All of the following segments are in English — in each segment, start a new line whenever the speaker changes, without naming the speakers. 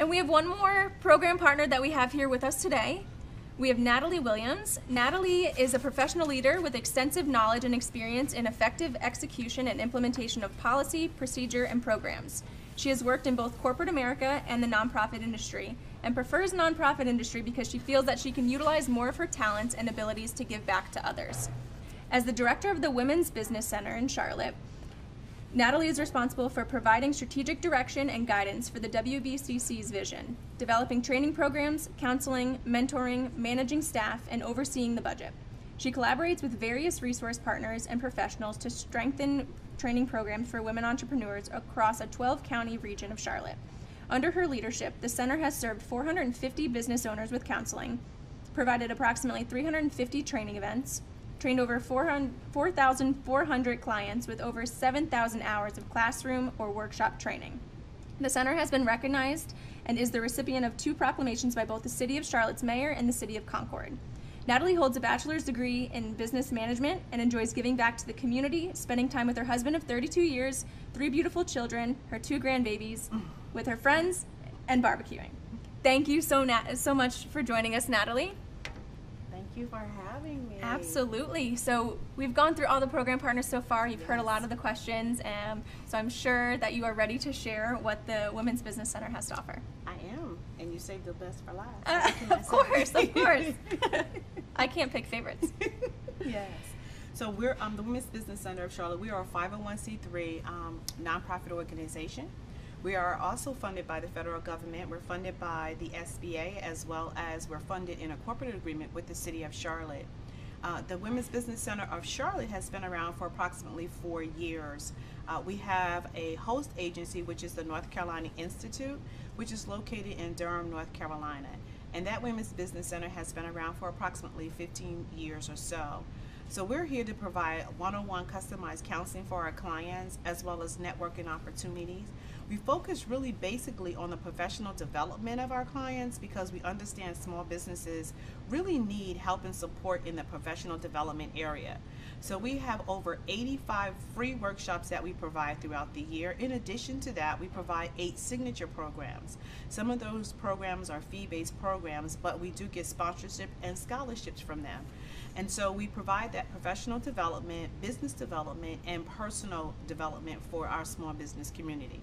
And we have one more program partner that we have here with us today. We have Natalie Williams. Natalie is a professional leader with extensive knowledge and experience in effective execution and implementation of policy, procedure, and programs. She has worked in both corporate America and the nonprofit industry, and prefers nonprofit industry because she feels that she can utilize more of her talents and abilities to give back to others. As the director of the Women's Business Center in Charlotte, Natalie is responsible for providing strategic direction and guidance for the WBCC's vision, developing training programs, counseling, mentoring, managing staff, and overseeing the budget. She collaborates with various resource partners and professionals to strengthen training programs for women entrepreneurs across a 12-county region of Charlotte. Under her leadership, the center has served 450 business owners with counseling, provided approximately 350 training events, trained over 4,400 clients with over 7,000 hours of classroom or workshop training. The center has been recognized and is the recipient of 2 proclamations by both the City of Charlotte's mayor and the City of Concord. Natalie holds a bachelor's degree in business management and enjoys giving back to the community, spending time with her husband of 32 years, 3 beautiful children, her 2 grandbabies, with her friends, and barbecuing. Thank you so much for joining us, Natalie.
Thank you for having me.
Absolutely. So we've gone through all the program partners so far. You've heard a lot of the questions, so I'm sure that you are ready to share what the Women's Business Center has to offer.
I am, and you saved the best for last.
Of course. I can't pick favorites.
Yes. So we're the Women's Business Center of Charlotte. We are a 501c3 nonprofit organization. We are also funded by the federal government. We're funded by the SBA, as well as we're funded in a corporate agreement with the City of Charlotte. The Women's Business Center of Charlotte has been around for approximately 4 years. We have a host agency, which is the North Carolina Institute, which is located in Durham, North Carolina. And that Women's Business Center has been around for approximately 15 years or so. So we're here to provide one-on-one customized counseling for our clients, as well as networking opportunities. We focus really basically on the professional development of our clients because we understand small businesses really need help and support in the professional development area. So we have over 85 free workshops that we provide throughout the year. In addition to that, we provide 8 signature programs. Some of those programs are fee-based programs, but we do get sponsorship and scholarships from them. And so we provide that professional development, business development, and personal development for our small business community.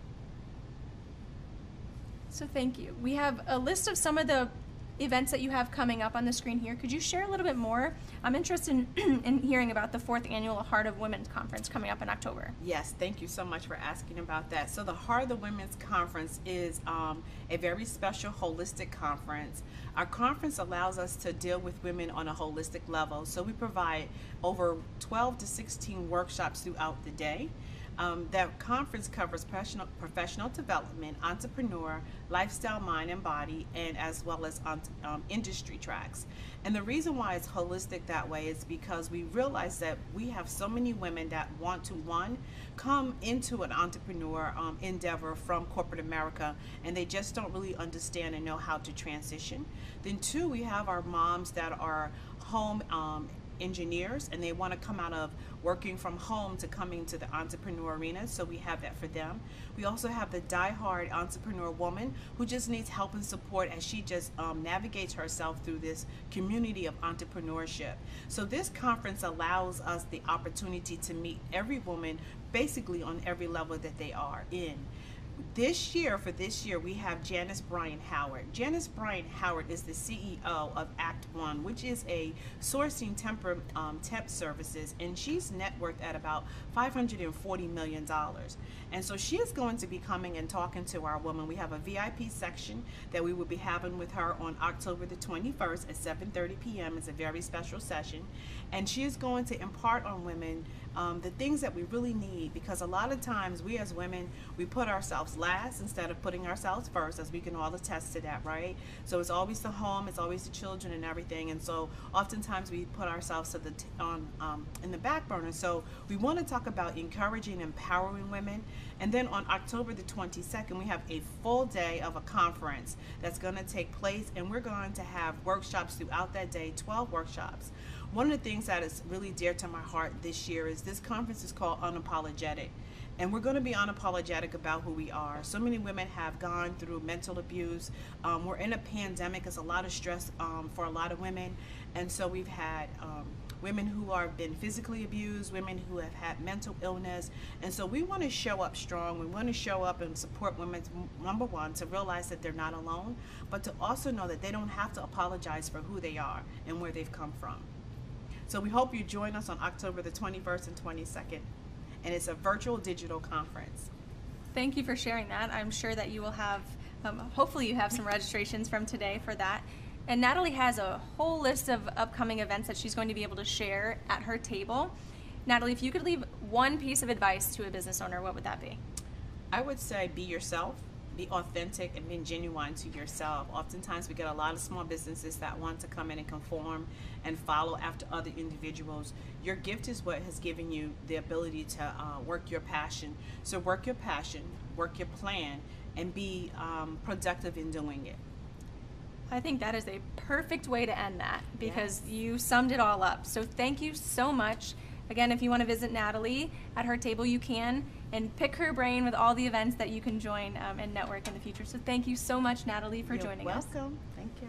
So thank you. We have a list of some of the events that you have coming up on the screen here. Could you share a little bit more? I'm interested in hearing about the 4th annual Heart of Women's Conference coming up in October.
Yes, thank you so much for asking about that. So the Heart of the Women's Conference is a very special holistic conference. Our conference allows us to deal with women on a holistic level. So we provide over 12 to 16 workshops throughout the day. That conference covers professional development, entrepreneur, lifestyle, mind and body, and as well as industry tracks. And the reason why it's holistic that way is because we realize that we have so many women that want to, 1, come into an entrepreneur endeavor from corporate America, and they just don't really understand and know how to transition. Then 2, we have our moms that are home engineers, and they want to come out of working from home to coming to the entrepreneur arena, so we have that for them. We also have the die-hard entrepreneur woman who just needs help and support as she just navigates herself through this community of entrepreneurship. So this conference allows us the opportunity to meet every woman basically on every level that they are in. For this year, we have Janice Bryant Howard. Janice Bryant Howard is the CEO of Act One, which is a sourcing temp services, and she's net worth at about $540 million. And so she is going to be coming and talking to our women. We have a VIP section that we will be having with her on October the 21st at 7:30 p.m. It's a very special session, and she is going to impart on women the things that we really need, because a lot of times we as women, we put ourselves last instead of putting ourselves first, as we can all attest to that, right? So it's always the home, it's always the children and everything, and so oftentimes we put ourselves to in the back burner. So we want to talk about encouraging, empowering women. And then on October the 22nd, we have a full day of a conference that's going to take place, and we're going to have workshops throughout that day, 12 workshops. One of the things that is really dear to my heart this year is this conference is called Unapologetic. And we're going to be unapologetic about who we are. So many women have gone through mental abuse. We're in a pandemic. It's a lot of stress for a lot of women. And so we've had women who have been physically abused, women who have had mental illness. And so we want to show up strong. We want to show up and support women, number one, to realize that they're not alone, but to also know that they don't have to apologize for who they are and where they've come from. So we hope you join us on October the 21st and 22nd. And it's a virtual digital conference.
Thank you for sharing that. I'm sure that you will have, hopefully you have some registrations from today for that. And Natalie has a whole list of upcoming events that she's going to be able to share at her table. Natalie, if you could leave one piece of advice to a business owner, what would that be?
I would say be yourself, be authentic, and be genuine to yourself. Oftentimes we get a lot of small businesses that want to come in and conform and follow after other individuals. Your gift is what has given you the ability to work your passion. So work your passion, work your plan, and be productive in doing it.
I think that is a perfect way to end that, because you summed it all up. So thank you so much. Again, if you want to visit Natalie at her table, you can, and pick her brain with all the events that you can join and network in the future. So thank you so much, Natalie, for joining us.
You're welcome. Thank you.